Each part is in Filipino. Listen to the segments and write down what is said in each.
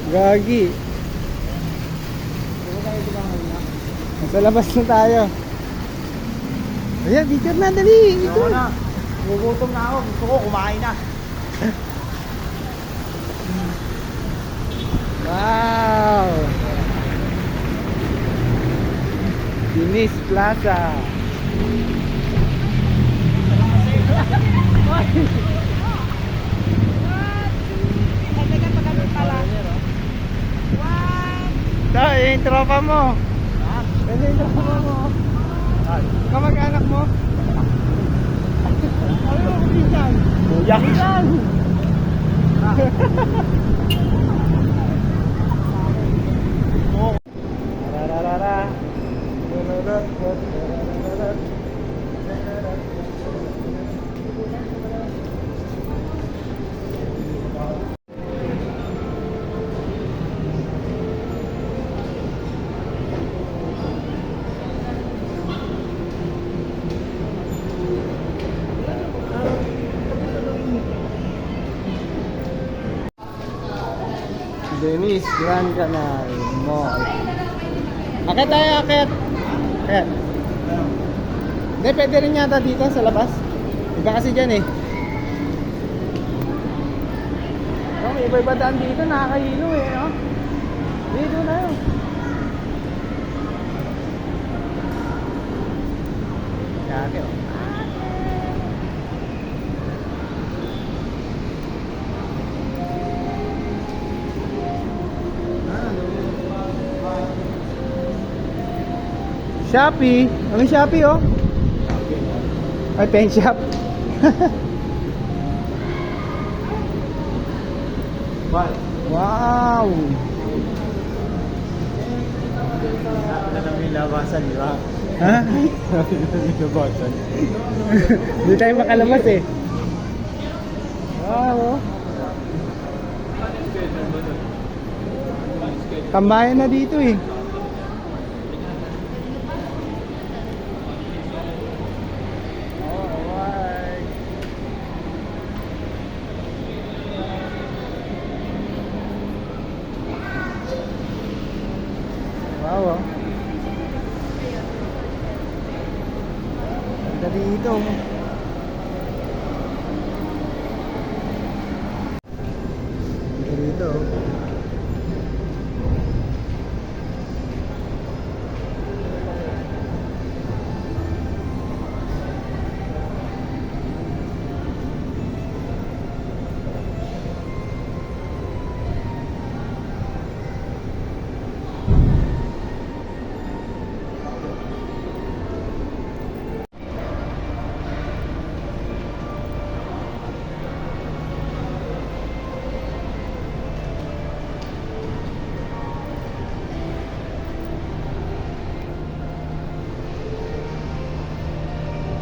Gagi. Nasa labas na tayo. Ayan, picture na, dali. Ito na. Gugutom na ako. Gusto ko kumain na. Wow. Dinis Plaza. Ito, yung tropa mo. Ito yung tropa mo. Kamag-anak mo. Ano yung kumisan? Yakisan! Rararara. Dennis Grand Canal Mall. Akit tayo, akit. Akit. Hindi, pwede rin yata dito sa labas. Iba kasi dyan eh. Oh, may iba-iba daan dito, nakakahilo eh, no? Dito na yun. Yate, oh. Shopee. Ano yung Shopee, oh? Ay, pen shop. Wow. Sabi na namin labasan, di ba? Ha? Sabi na namin labasan. Hindi tayo makalabas eh. Wow, oh. Tambayan na dito eh. Wow, oh. Ganda dito. Ganda dito.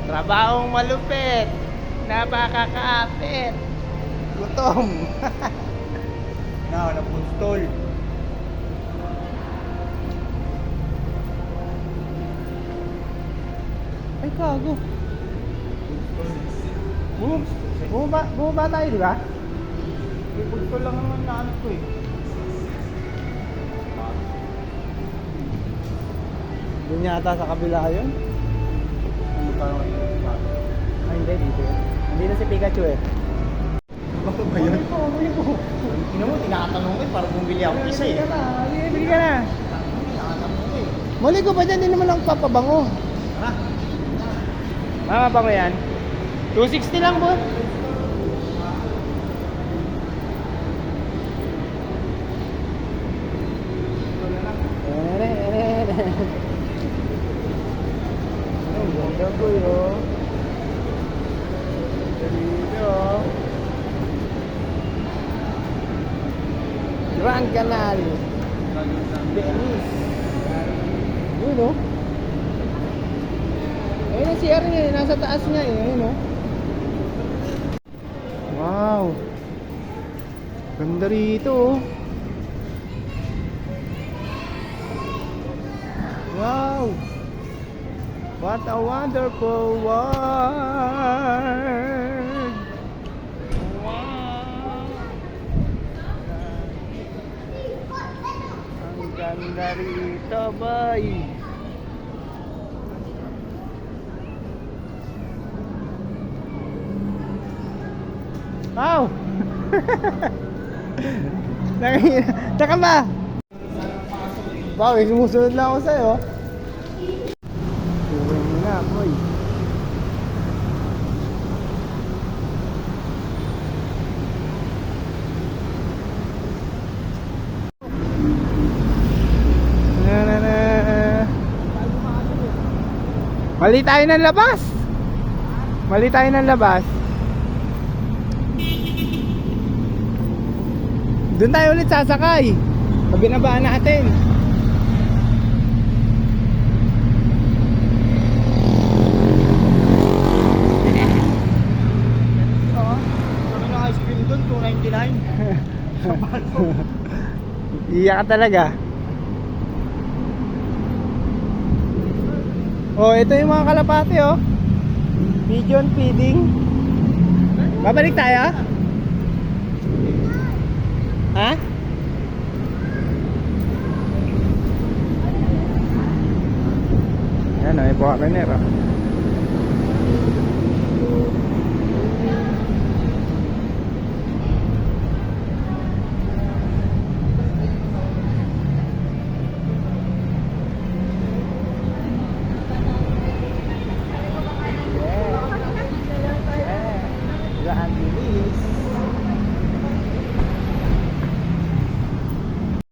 Trabahong malupit, napakakaapit, gutom. Na food stall. Ay, kago. Bumaba tayo, di ba? May food stall lang naman na ano ko eh. Doon yata sa kabila yun. Ano parang Ay, hindi, dito yun. Nandito si Pikachu eh. Bakit ba yan? Tingnan mo, tinatanong ko eh, para bumili ako isa eh. Bili ka na. Tinatanong ko eh. Muli ko ba dyan? Hindi naman lang papabango. Ha? Mabango yan. 260 lang po. Ang ganda po yun. Dito. Grand Canal. Venice. Yun o. Ayun ang CR niya eh. Nasa taas niya eh. Ayun o. Wow. Ganda rito oh. Wow. What a wonderful world. Wow. ganda rito, boy. Wow! Taka ba? Wow, sumusunod lang ako sa'yo. Tuwing mo na, boy. Mali tayo ng labas. Mali tayo ng labas. Doon tayo ulit sasakay. Pag binabaan natin. Kami ng ice cream doon, 299. Iyak ka talaga. Oh, ito yung mga kalapate, oh. Pigeon feeding. Babalik tayo? Ha? Yan, oh, may foreigner, oh.